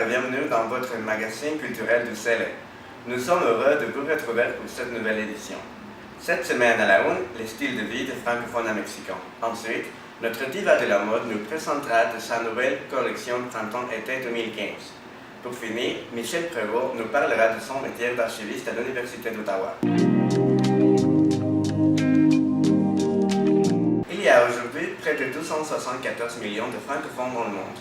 et bienvenue dans votre magazine culturel du CELE. Nous sommes heureux de vous retrouver pour cette nouvelle édition. Cette semaine à la une, les styles de vie des francophones à Mexico. Ensuite, notre diva de la mode nous présentera de sa nouvelle collection Printemps-été 2015. Pour finir, Michel Prévost nous parlera de son métier d'archiviste à l'Université d'Ottawa. Il y a aujourd'hui près de 274 millions de francophones dans le monde.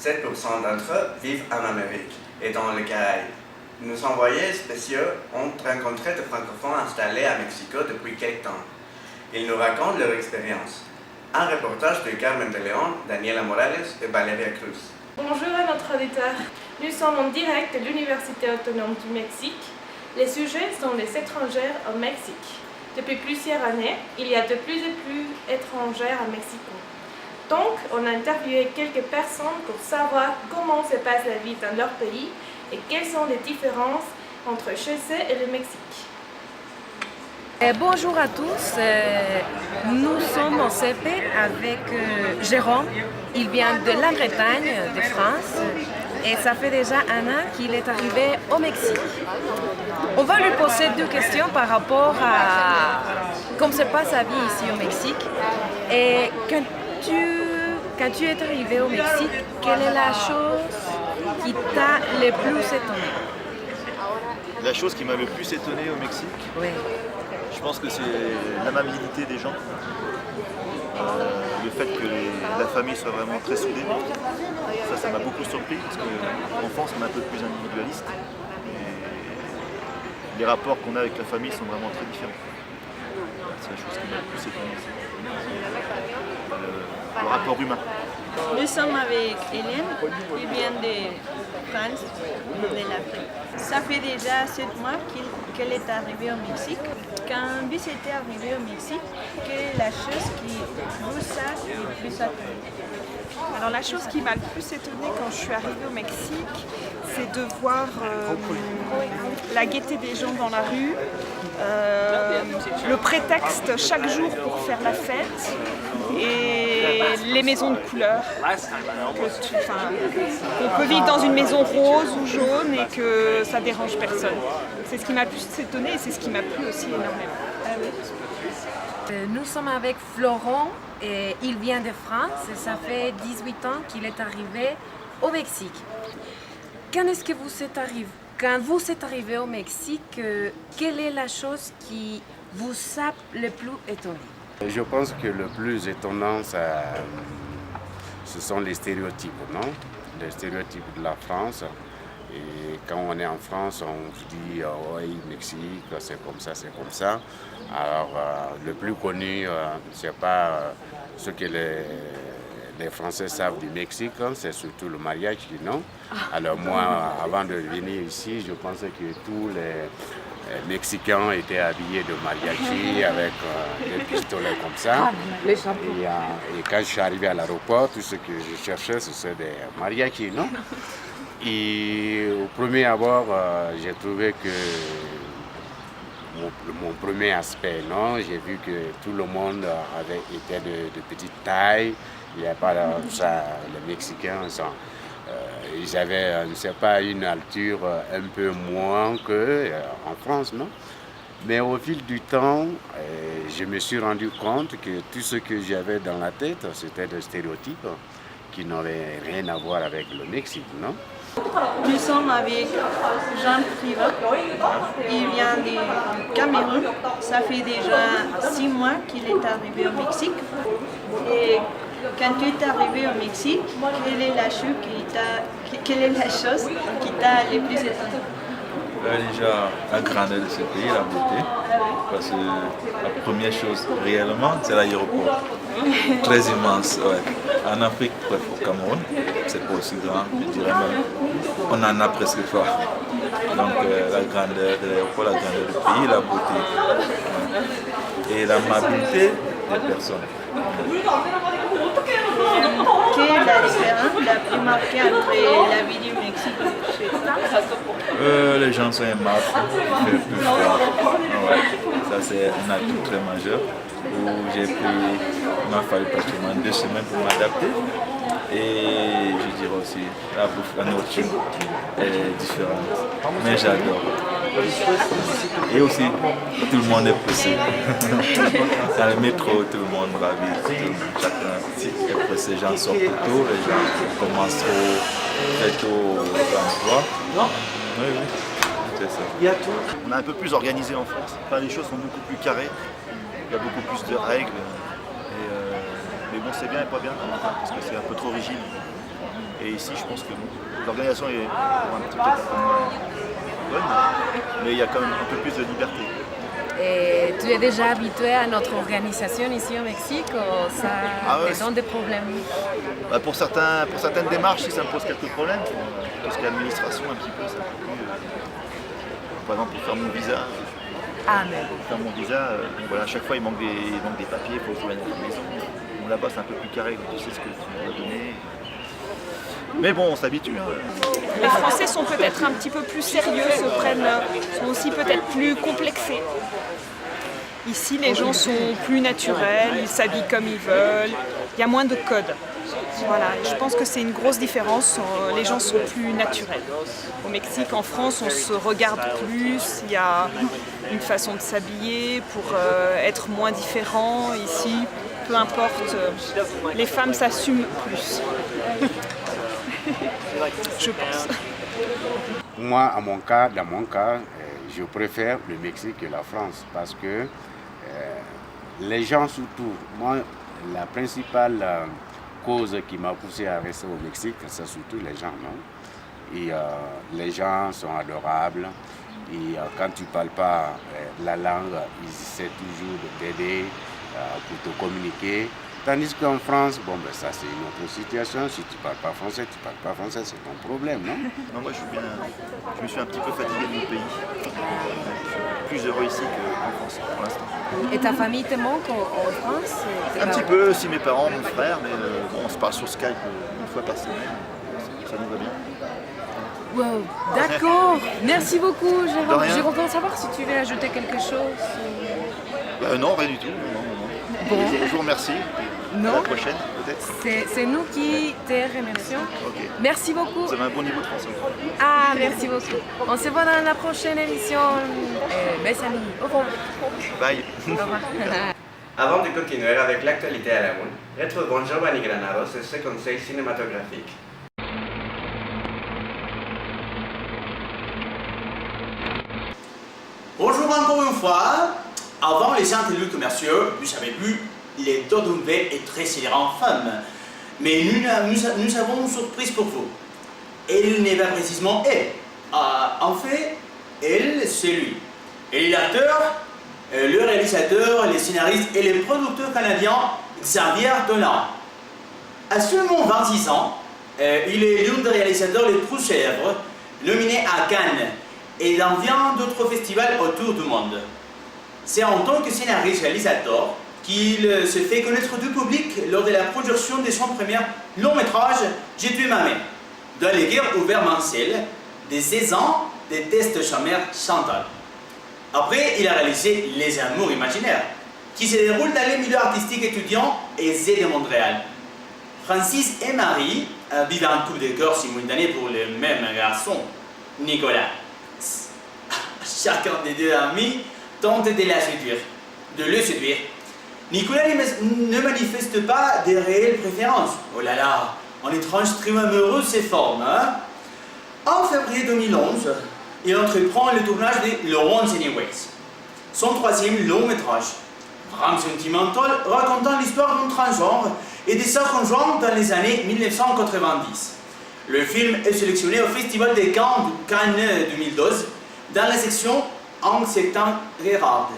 7% d'entre eux vivent en Amérique et dans les Caraïbes. Nos envoyés spéciaux ont rencontré des francophones installés à Mexico depuis quelques temps. Ils nous racontent leur expérience. Un reportage de Carmen de León, Daniela Morales et Valeria Cruz. Bonjour à notre auditeur. Nous sommes en direct de l'Université autonome du Mexique. Les sujets sont les étrangers au Mexique. Depuis plusieurs années, il y a de plus en plus d'étrangers à Mexico. Donc, on a interviewé quelques personnes pour savoir comment se passe la vie dans leur pays et quelles sont les différences entre chez eux et le Mexique. Bonjour à tous, nous sommes au CP avec Jérôme. Il vient de la Bretagne, de France, et ça fait déjà un an qu'il est arrivé au Mexique. On va lui poser deux questions par rapport à comment se passe sa vie ici au Mexique. Et quand tu es arrivé au Mexique, quelle est la chose qui t'a le plus étonné? La chose qui m'a le plus étonné au Mexique, Oui. je pense que c'est l'amabilité des gens. Le fait que la famille soit vraiment très soudée. Ça m'a beaucoup surpris parce qu'en France on est un peu plus individualiste. Et les rapports qu'on a avec la famille sont vraiment très différents. C'est la chose qui m'a le plus étonné. Le rapport humain. Nous sommes avec Hélène, qui vient de France, de l'Afrique. Ça fait déjà 7 mois qu'elle est arrivée au Mexique. Quand vous êtes arrivé au Mexique, quelle est la chose qui vous a le plus étonné? Alors la chose qui m'a le plus étonnée quand je suis arrivée au Mexique, c'est de voir la gaieté des gens dans la rue, le prétexte chaque jour pour faire la fête et les maisons de couleur. On peut vivre dans une maison rose ou jaune et que ça dérange personne. C'est ce qui m'a le plus étonnée et c'est ce qui m'a plu aussi énormément. Nous sommes avec Florent, et il vient de France, et ça fait 18 ans qu'il est arrivé au Mexique. Quand est-ce que vous êtes arrivé? Quand vous êtes arrivé au Mexique, quelle est la chose qui vous a le plus étonné? Je pense que le plus étonnant, ce sont les stéréotypes, non? Les stéréotypes de la France. Et quand on est en France, on se dit oui, Mexique, c'est comme ça, c'est comme ça. Alors, le plus connu, c'est pas ce que les Français savent du Mexique, c'est surtout le mariachi, non? Alors moi, avant de venir ici, je pensais que tous les Mexicains étaient habillés de mariachi avec des pistolets comme ça. Et quand je suis arrivé à l'aéroport, tout ce que je cherchais, c'était des mariachis, non? Et au premier abord, j'ai trouvé que mon premier aspect, non, j'ai vu que tout le monde était de petite taille. Il n'y a pas ça, les Mexicains, ils avaient, je ne sais pas, une alture un peu moins qu'en France, non? Mais au fil du temps, je me suis rendu compte que tout ce que j'avais dans la tête, c'était des stéréotypes qui n'avaient rien à voir avec le Mexique, non? Nous sommes avec Jean Privat. Il vient du Cameroun. Ça fait déjà 6 mois qu'il est arrivé au Mexique. Et quand tu es arrivé au Mexique, quelle est la chose qui t'a le plus étonné? Déjà, la grandeur de ce pays, la beauté. Parce que la première chose réellement, c'est l'aéroport. Très immense, ouais. En Afrique, bref, au Cameroun, c'est pas aussi grand, je dirais même. On en a presque pas. Donc la grandeur de l'aéroport, la grandeur du pays, la beauté. Ouais. Et l'amabilité des personnes. Quelle est la différence la plus marquée entre la vie du Mexique et chez toi? Les gens sont aimables, il fait plus froid. Ouais. Ça c'est un atout très majeur. Où il m'a fallu pratiquement 2 semaines pour m'adapter. Et je dirais aussi, la bouffe, la nourriture est différente. Mais j'adore. Et aussi, tout le monde est pressé. Dans le métro, tout le monde va vite. Chacun est pressé. Les gens sortent plus tôt, les gens commencent très tôt l'emploi. Oui, oui, c'est ça. On est un peu plus organisé en France. Enfin, les choses sont beaucoup plus carrées. Il y a beaucoup plus de règles. Mais bon, c'est bien et pas bien, parce que c'est un peu trop rigide. Et ici, je pense que l'organisation est peut-être un peu moins bonne, mais il y a quand même un peu plus de liberté. Et tu es déjà habitué à notre organisation ici au Mexique ou ça te donne des problèmes? Bah pour certaines démarches, si ça me pose quelques problèmes. Tout ce qui est administration, un petit peu, c'est un peu plus... par exemple, pour faire mon visa. Pour faire mon visa, voilà, à chaque fois il manque des papiers, il faut jouer à la maison. Bon, là-bas c'est un peu plus carré, tu sais ce que tu dois donner. Mais bon, on s'habitue. Les Français sont peut-être un petit peu plus sérieux, sont aussi peut-être plus complexés. Ici, les gens sont plus naturels, ils s'habillent comme ils veulent, il y a moins de codes. Voilà, et je pense que c'est une grosse différence, les gens sont plus naturels. Au Mexique, en France, on se regarde plus, il y a une façon de s'habiller pour être moins différent. Ici, peu importe, les femmes s'assument plus. Je pense. Moi, dans mon cas, je préfère le Mexique que la France parce que les gens surtout, moi, la principale cause qui m'a poussé à rester au Mexique, c'est surtout les gens, non? Et les gens sont adorables et quand tu ne parles pas la langue, ils essaient toujours de t'aider pour te communiquer. Tandis qu'en France, bon, ben, ça c'est une autre situation. Si tu ne parles pas français, c'est ton problème, non? Non, moi je me suis un petit peu fatigué de mon pays. Je suis plus heureux ici qu'en France pour l'instant. Et ta famille te manque en France? Un petit peu, aussi mes parents, mon frère, mais bon, on se parle sur Skype une fois par semaine. Ça nous va bien. Wow, d'accord. Merci beaucoup, Jérôme. Je voudrais savoir si tu veux ajouter quelque chose. Non, rien du tout. Bon. Je vous remercie. Non. À la prochaine, peut-être. C'est nous qui te remercions. Okay. Merci beaucoup. Vous avez un bon niveau de français. Ah, merci beaucoup. On se voit dans la prochaine émission. Mes amis, au revoir. Bye. Au revoir. Avant de continuer avec l'actualité à la une, retrouvons Giovanni Granados et ses conseils cinématographiques. Bonjour encore une fois. Avant les interviews commerciaux, vous avez vu, les taux de nouvelles est très serré en femmes. Mais nous avons une surprise pour vous. Elle n'est pas précisément elle. En fait, elle, c'est lui. Elle est l'acteur, le réalisateur, les scénaristes et le producteur canadien Xavier Dolan. À seulement 26 ans, il est l'un des réalisateurs les plus célèbres, nominé à Cannes et dans bien d'autres festivals autour du monde. C'est en tant que scénariste-réalisateur qu'il se fait connaître du public lors de la projection de son premier long métrage « J'ai tué ma mère » dans lequel Hubert Mansell, de 16 ans, déteste sa mère Chantal. Après, il a réalisé Les Amours imaginaires, qui se déroule dans les milieux artistiques étudiants aisés de Montréal. Francis et Marie vivent un couple de cœur simultané pour le même garçon, Nicolas. Chacun des deux amis tente de le séduire. Nicolas ne manifeste pas de réelles préférences. Oh là là, un étrange trio amoureux se forme. Hein? En février 2011, il entreprend le tournage de Lawrence Anyways, son troisième long métrage. Drame sentimental racontant l'histoire d'un transgenre et de sa conjointe dans les années 1990. Le film est sélectionné au Festival de Cannes 2012 dans la section En septembre Gérard.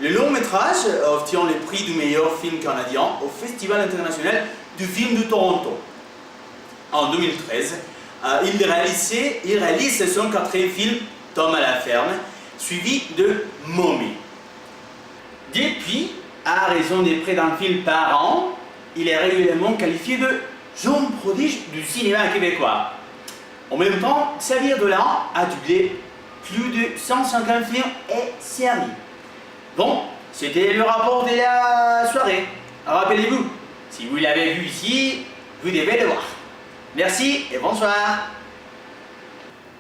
Le long métrage obtient le prix du meilleur film canadien au Festival international du film de Toronto. En 2013, il réalise son quatrième film, Tom à la ferme, suivi de Mommy. Depuis, à raison de près d'un film par an, il est régulièrement qualifié de jeune prodige du cinéma québécois. En même temps, Xavier Dolan a doublé plus de 150 films et séries. Bon, c'était le rapport de la soirée. Rappelez-vous, si vous l'avez vu ici, Vous devez le voir. Merci et bonsoir.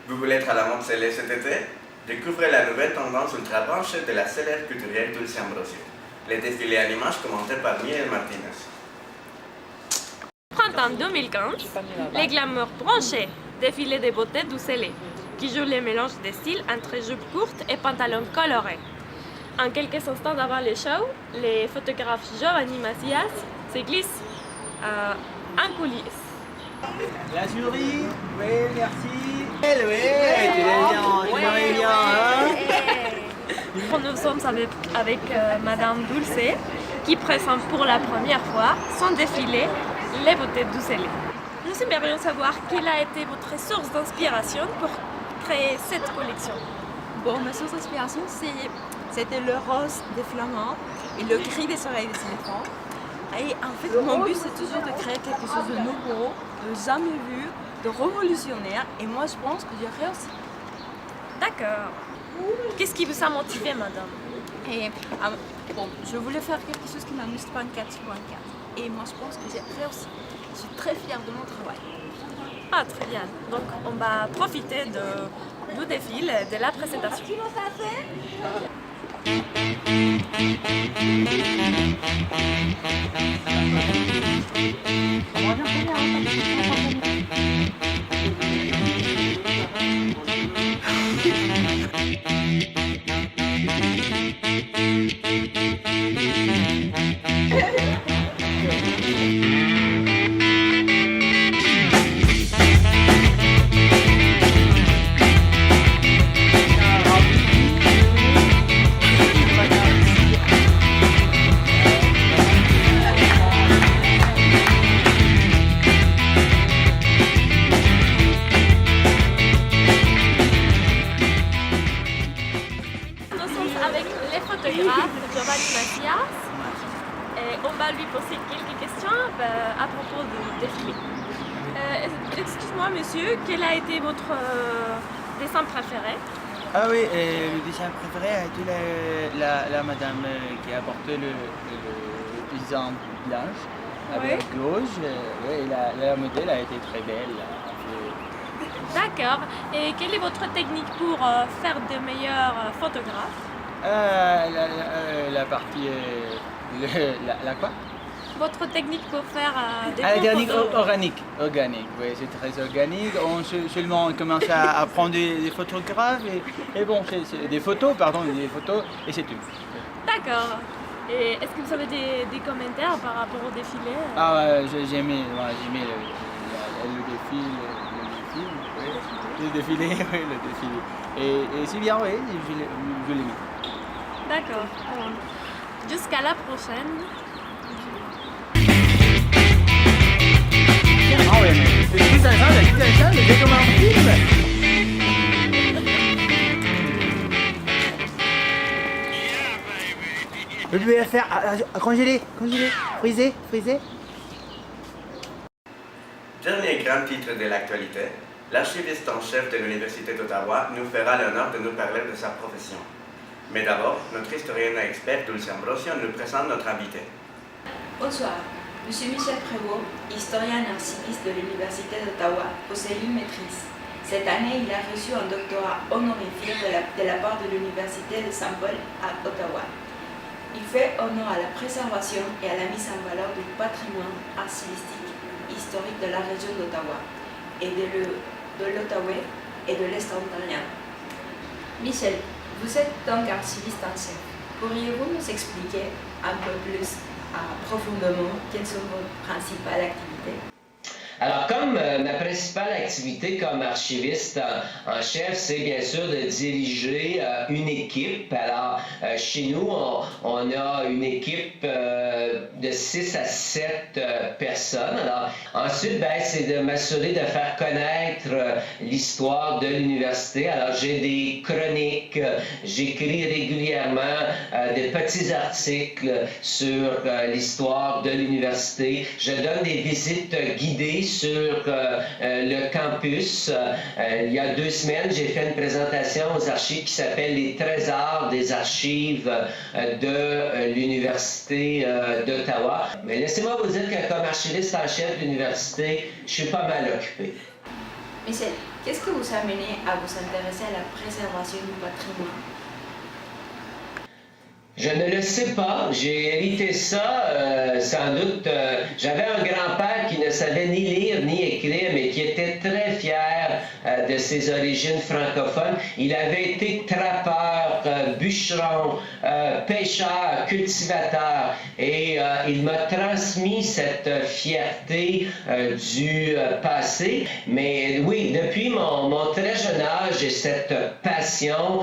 Vous voulez être à la Monte Scellé cet été? Découvrez la nouvelle tendance ultra branchée de la célèbre couturière Dulce Ambrosio. Les défilés à l'image commentés par Miguel Martinez. Printemps 2015, les glamours branchés, défilé de beauté du Scellé, qui joue le mélange de styles entre jupes courtes et pantalons colorés. En quelques instants avant le show, les photographes Giovanni Macias se glissent en coulisses. La jury, oui, merci. Oui, tu l'as bien, hein? Nous sommes avec Madame Dulce, qui présente pour la première fois son défilé Les beautés du Scellé. Nous aimerions savoir quelle a été votre source d'inspiration pour créer cette collection. Bon, ma source d'inspiration, c'était le rose des flamands et le gris des oreilles des éléphants. Et en fait, mon but, c'est toujours de créer quelque chose de nouveau, de jamais vu, de révolutionnaire. Et moi, je pense que j'ai réussi. D'accord. Qu'est-ce qui vous a motivé, madame? Et bon, je voulais faire quelque chose qui m'amuse 24 sur 24. Et moi, je pense que j'ai réussi. Je suis très fière de mon travail. Ah, très bien. Donc, on va profiter du défilé, de la présentation. Giovanni Macias et on va lui poser quelques questions à propos du défilé. Excuse-moi monsieur, quel a été votre dessin préféré? Ah oui, le dessin préféré a été la madame qui a porté le paysan blanche avec gauche. Et la modèle a été très belle. D'accord. Et quelle est votre technique pour faire de meilleurs photographes? La partie... la quoi? Votre technique pour faire des la technique photos. organique, oui, c'est très organique. On commence à prendre des photographes et bon, c'est des photos, et c'est tout. D'accord. Et est-ce que vous avez des commentaires par rapport au défilé? Ah, j'ai aimé le défilé, oui, le défilé. Et c'est bien, oui, je l'ai mis. D'accord. Bon. Jusqu'à la prochaine. Ah ouais, mais c'est tout un j'ai comme un film. Vous pouvez la faire congeler, friser. Dernier grand titre de l'actualité, l'archiviste en chef de l'Université d'Ottawa nous fera l'honneur de nous parler de sa profession. Mais d'abord, notre historienne et experte Dulce Ambrosio nous présente notre invité. Bonsoir, je suis Michel Prévost, historien et archiviste de l'Université d'Ottawa, possède une maîtrise. Cette année, il a reçu un doctorat honorifique de la part de l'Université de Saint-Paul à Ottawa. Il fait honneur à la préservation et à la mise en valeur du patrimoine archivistique historique de la région d'Ottawa et de l'Outaouais et de l'Est ontarien. Michel, vous êtes donc archiviste en chef. Pourriez-vous nous expliquer un peu plus profondément quelles sont vos principales activités? Alors, comme ma principale activité comme archiviste en chef, c'est bien sûr de diriger une équipe. Alors, chez nous, on a une équipe de 6 à 7 personnes. Alors, ensuite, c'est de m'assurer de faire connaître l'histoire de l'université. Alors, j'ai des chroniques, j'écris régulièrement des petits articles sur l'histoire de l'université. Je donne des visites guidées sur le campus. Il y a 2 semaines, j'ai fait une présentation aux archives qui s'appelle Les Trésors des archives de l'Université d'Ottawa. Mais laissez-moi vous dire que comme archiviste en chef de l'université, je suis pas mal occupé. Michel, qu'est-ce que vous a amené à vous intéresser à la préservation du patrimoine? Je ne le sais pas. J'ai hérité ça, sans doute. J'avais un grand-père qui ne savait ni lire ni écrire, mais qui était très fier de ses origines francophones. Il avait été trappeur, bûcheron, pêcheur, cultivateur, et il m'a transmis cette fierté du passé. Mais oui, depuis mon très jeune âge, j'ai cette passion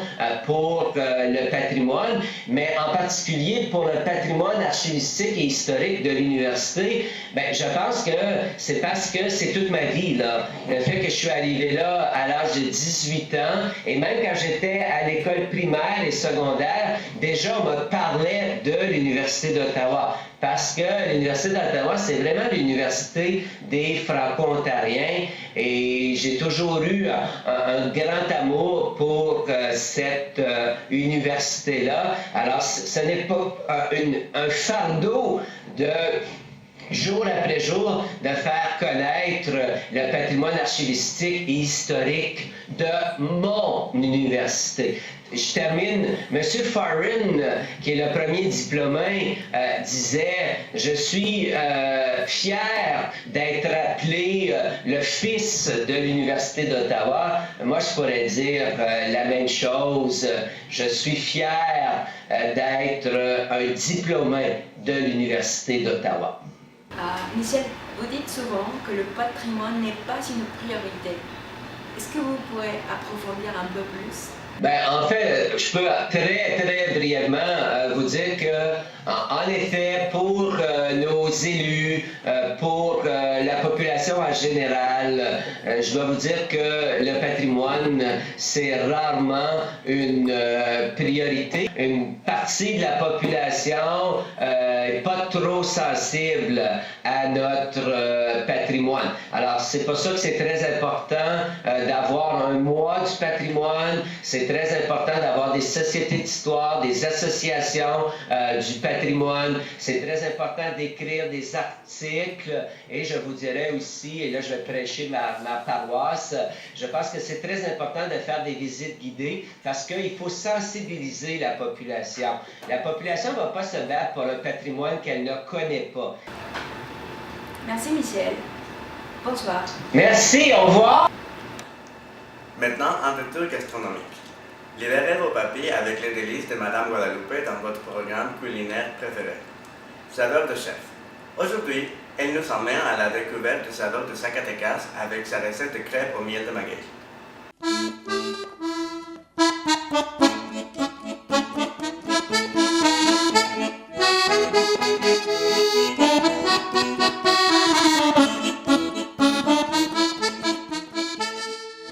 pour le patrimoine, mais en particulier pour le patrimoine archivistique et historique de l'université. Ben, je pense que c'est parce que c'est toute ma vie, là. Le fait que je suis arrivé là à l'âge de 18 ans, et même quand j'étais à l'école primaire et secondaire, déjà on me parlait de l'Université d'Ottawa. Parce que l'Université d'Ottawa, c'est vraiment l'université des Franco-Ontariens, et j'ai toujours eu un grand amour pour cette université-là. Alors, ce n'est pas un fardeau de jour après jour de faire connaître le patrimoine archivistique et historique de mon université. Je termine. M. Farren, qui est le premier diplômé, disait « Je suis fier d'être appelé le fils de l'Université d'Ottawa ». Moi, je pourrais dire la même chose. Je suis fier d'être un diplômé de l'Université d'Ottawa. Michel, vous dites souvent que le patrimoine n'est pas une priorité. Est-ce que vous pouvez approfondir un peu plus? Ben, en fait, je peux très brièvement vous dire que, en effet, pour nos élus, pour la population en général, je dois vous dire que le patrimoine, c'est rarement une priorité. Une partie de la population n'est pas trop sensible à notre patrimoine. Alors, c'est pour ça que c'est très important d'avoir un mois du patrimoine. C'est très important d'avoir des sociétés d'histoire, des associations du patrimoine. C'est très important d'écrire des articles. Et je vous dirais aussi, et là je vais prêcher ma paroisse, je pense que c'est très important de faire des visites guidées parce qu'il faut sensibiliser la population. La population ne va pas se battre pour un patrimoine qu'elle ne connaît pas. Merci Michel. Bonsoir. Merci, au revoir. Maintenant, un retour gastronomique. Libérez vos papiers avec les délices de Madame Guadalupe dans votre programme culinaire préféré. Saveurs de chef. Aujourd'hui, elle nous emmène à la découverte du saveur de Zacatecas avec sa recette de crêpes au miel de maguey.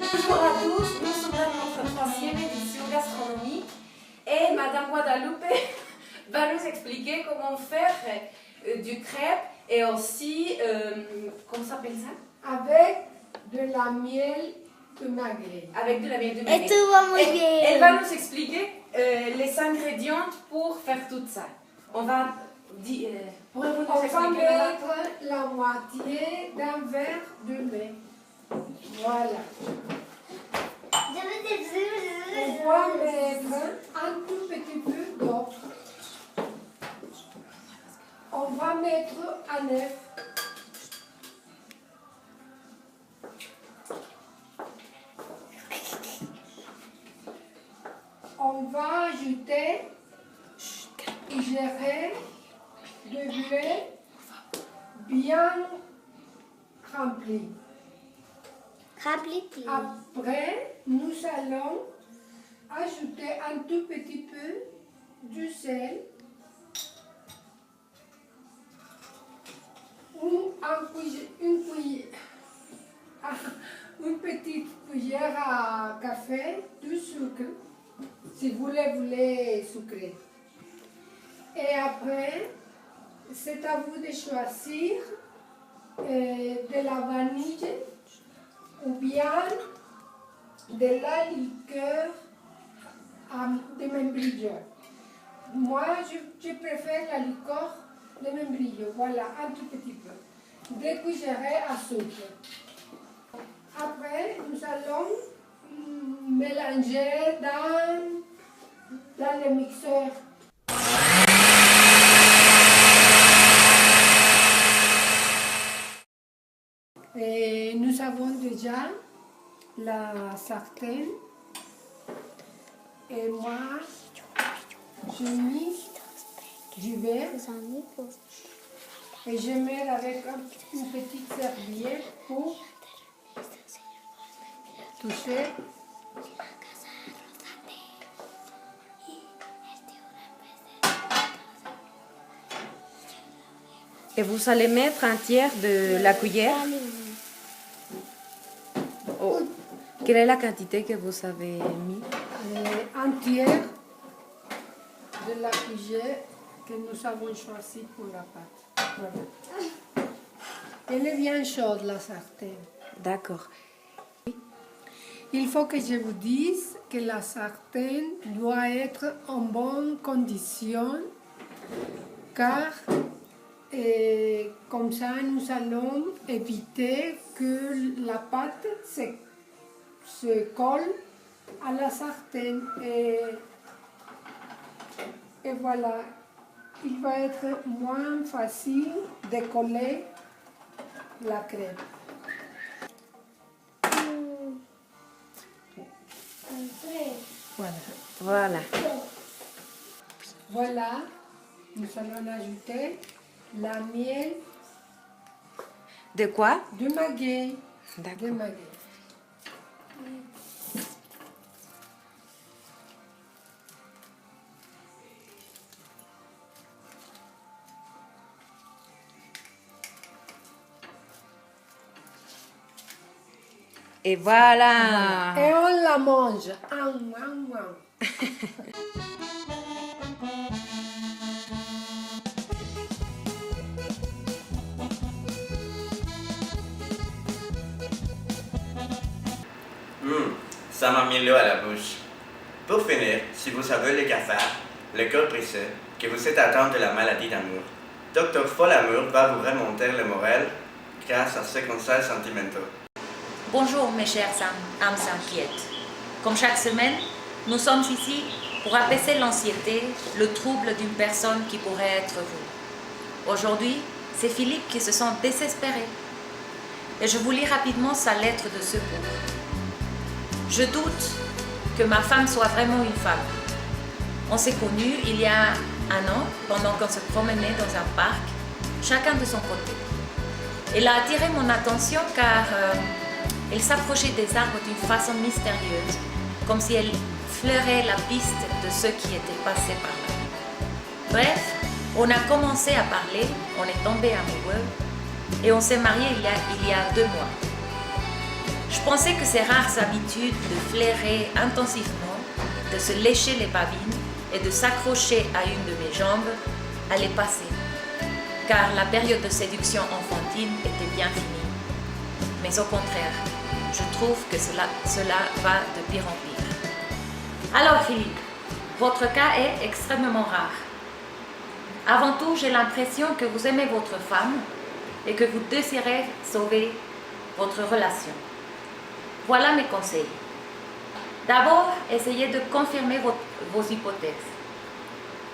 Bonjour à tous, nous sommes dans notre 3e édition gastronomique et Madame Guadalupe va nous expliquer comment faire du crêpe et aussi, comment ça s'appelle ça? Avec de la miel de maguey. Avec de la miel de maguey. Et tout va muy bien. Elle va nous expliquer les ingrédients pour faire tout ça. On va dire, pourrez-vous nous expliquer mettre la moitié d'un verre de lait. Voilà. On va mettre un tout petit peu d'eau. On va mettre un œuf. On va ajouter et gérer de lait bien rempli. Après, nous allons ajouter un tout petit peu du sel ou une petite cuillère à café de sucre, si vous voulez sucrer. Et après, c'est à vous de choisir de la vanille ou bien de la liqueur de membrillo. Moi, je préfère la liqueur de membrillo. Voilà, un tout petit peu. 2 cuillerées à soupe. Après, nous allons mélanger dans le mixeur. Et nous avons déjà la sartène. Et moi, j'ai mis du beurre. Et je mets avec une petite serviette pour toucher. Et vous allez mettre un tiers de la cuillère. Oh. Quelle est la quantité que vous avez mis? Un tiers de la cuillère que nous avons choisie pour la pâte. Voilà. Elle est bien chaude, la sartène. D'accord. Il faut que je vous dise que la sartène doit être en bonne condition, car comme ça nous allons éviter que la pâte se colle à la sartène. Et voilà, il va être moins facile de coller la crème. Voilà. Voilà, nous allons ajouter la miel. De quoi? De maguey. D'accord. De maguey. Et voilà. Et on la mange. Ça m'a mis l'eau à la bouche. Pour finir, si vous avez le cafard, le cœur brisé, que vous êtes atteint de la maladie d'amour, Dr Folamour va vous remonter le moral grâce à ses conseils sentimentaux. Bonjour mes chères âmes inquiètes. Comme chaque semaine, nous sommes ici pour apaiser l'anxiété, le trouble d'une personne qui pourrait être vous. Aujourd'hui, c'est Philippe qui se sent désespéré. Et je vous lis rapidement sa lettre de secours. Je doute que ma femme soit vraiment une femme. On s'est connus il y a un an pendant qu'on se promenait dans un parc, chacun de son côté. Elle a attiré mon attention car elle s'approchait des arbres d'une façon mystérieuse, comme si elle fleurait la piste de ceux qui étaient passés par là. Bref, on a commencé à parler, on est tombé amoureux et on s'est mariés il y a 2 mois. Je pensais que ces rares habitudes de flairer intensivement, de se lécher les babines et de s'accrocher à une de mes jambes allaient passer, car la période de séduction enfantine était bien finie. Mais au contraire, je trouve que cela va de pire en pire. Alors Philippe, votre cas est extrêmement rare. Avant tout, j'ai l'impression que vous aimez votre femme et que vous désirez sauver votre relation. Voilà mes conseils. D'abord, essayez de confirmer vos hypothèses.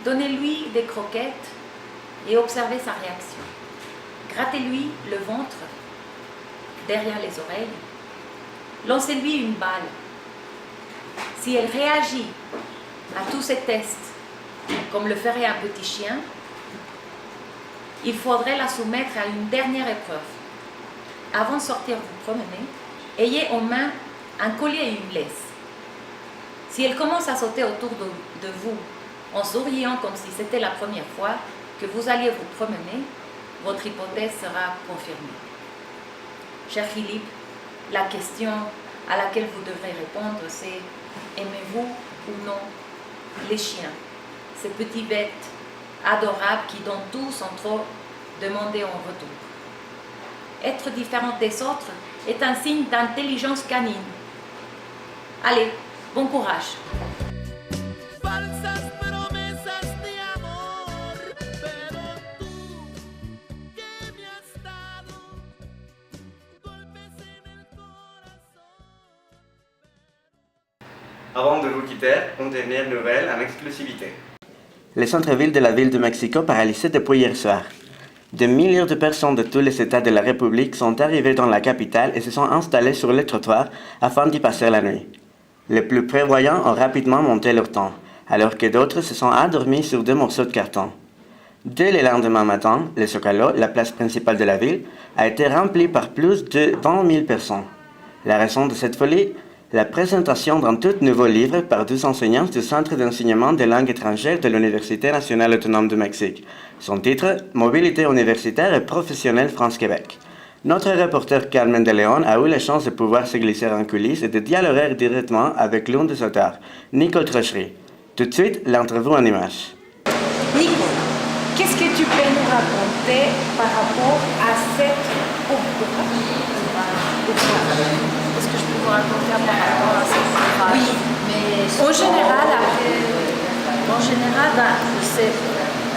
Donnez-lui des croquettes et observez sa réaction. Grattez-lui le ventre, derrière les oreilles. Lancez-lui une balle. Si elle réagit à tous ces tests, comme le ferait un petit chien, il faudrait la soumettre à une dernière épreuve. Avant de sortir vous promener, ayez en main un collier et une laisse. Si elle commence à sauter autour de vous en souriant comme si c'était la première fois que vous alliez vous promener, votre hypothèse sera confirmée. Cher Philippe, la question à laquelle vous devrez répondre, c'est aimez-vous ou non les chiens, ces petites bêtes adorables qui, dont tout sans trop demander en retour. être différente des autres est un signe d'intelligence canine. Allez, bon courage! Avant de vous quitter, une dernière nouvelle en exclusivité. Le centre-ville de la ville de Mexico paralysé depuis hier soir. Des milliers de personnes de tous les États de la République sont arrivées dans la capitale et se sont installées sur les trottoirs afin d'y passer la nuit. Les plus prévoyants ont rapidement monté leur temps, alors que d'autres se sont endormis sur des morceaux de carton. Dès le lendemain matin, le Zócalo, la place principale de la ville, a été rempli par plus de 20 000 personnes. La raison de cette folie? La présentation d'un tout nouveau livre par 2 enseignants du Centre d'enseignement des langues étrangères de l'Université nationale autonome du Mexique. Son titre, Mobilité universitaire et professionnelle France-Québec. Notre reporter Carmen de León a eu la chance de pouvoir se glisser en coulisses et de dialoguer directement avec l'un des auteurs, Nicole Trochery. Tout de suite, l'entrevue en images. Nicole, qu'est-ce que tu peux nous raconter par rapport à cette ouvrage? Qu'est-ce que je peux vous raconter par rapport à cette ouvrage? Oui, mais en général,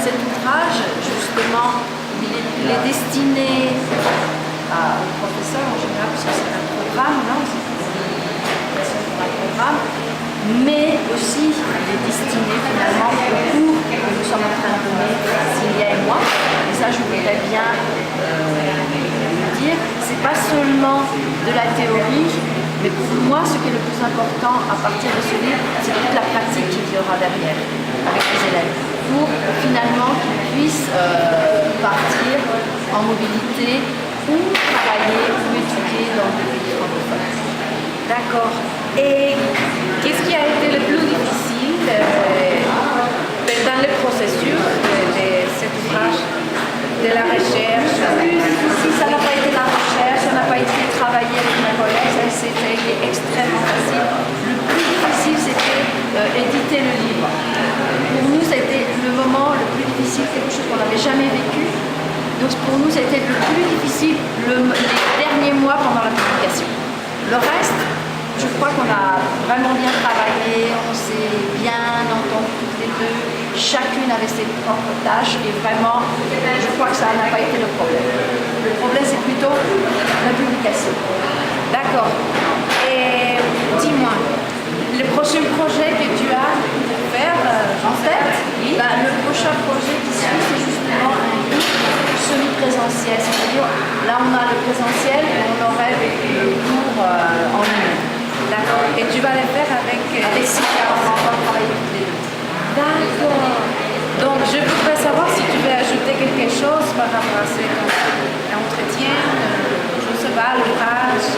cet ouvrage, justement, il est destiné aux professeurs en général, parce que c'est un programme, non? C'est un programme, mais aussi il est destiné finalement au cours que nous sommes en train de donner, Cilia et moi. Et ça, je voudrais bien le dire, c'est pas seulement de la théorie, mais pour moi, ce qui est le plus important à partir de ce livre, c'est toute la pratique qu'il y aura derrière avec les élèves, pour finalement qu'ils puissent partir en mobilité ou travailler ou étudier dans des pays francophones. D'accord. Et qu'est-ce qui a été le plus difficile dans le processus de cet ouvrage, de la recherche? Si ça n'a pas été la recherche, ça n'a pas été travailler avec mes collègues, c'était extrêmement facile. Le plus difficile, c'était éditer le livre. Pour nous, c'était le moment le plus difficile, quelque chose qu'on n'avait jamais vécu. Donc pour nous, c'était le plus difficile les derniers mois pendant la publication. Le reste, je crois qu'on a vraiment bien travaillé, on s'est bien entendu toutes les deux, chacune avait ses propres tâches et vraiment, je crois que ça n'a pas été le problème. Le problème, c'est plutôt la publication. D'accord. Et dis-moi, le prochain projet que tu as faire en tête, le prochain projet qui suit, c'est justement un cours semi-présentiel. C'est-à-dire, là on a le présentiel, on aurait le cours en ligne. D'accord. Et tu vas le faire avec Cilia, on va encore travailler toutes les deux. D'accord. Donc je voudrais savoir si tu veux ajouter quelque chose par rapport à cet entretien, je ne sais pas, l'ouvrage.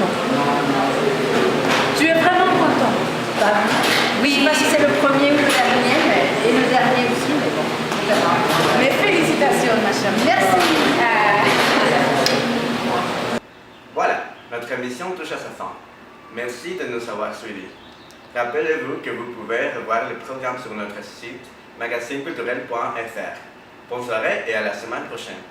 Non. Tu es vraiment content? Oui, je ne sais pas si c'est le premier ou le dernier, et le dernier aussi, mais bon, on verra. Mais félicitations, ma chère. Merci. Voilà, notre émission touche à sa fin. Merci de nous avoir suivis. Rappelez-vous que vous pouvez revoir le programme sur notre site magazineculturel.fr. Bonne soirée et à la semaine prochaine.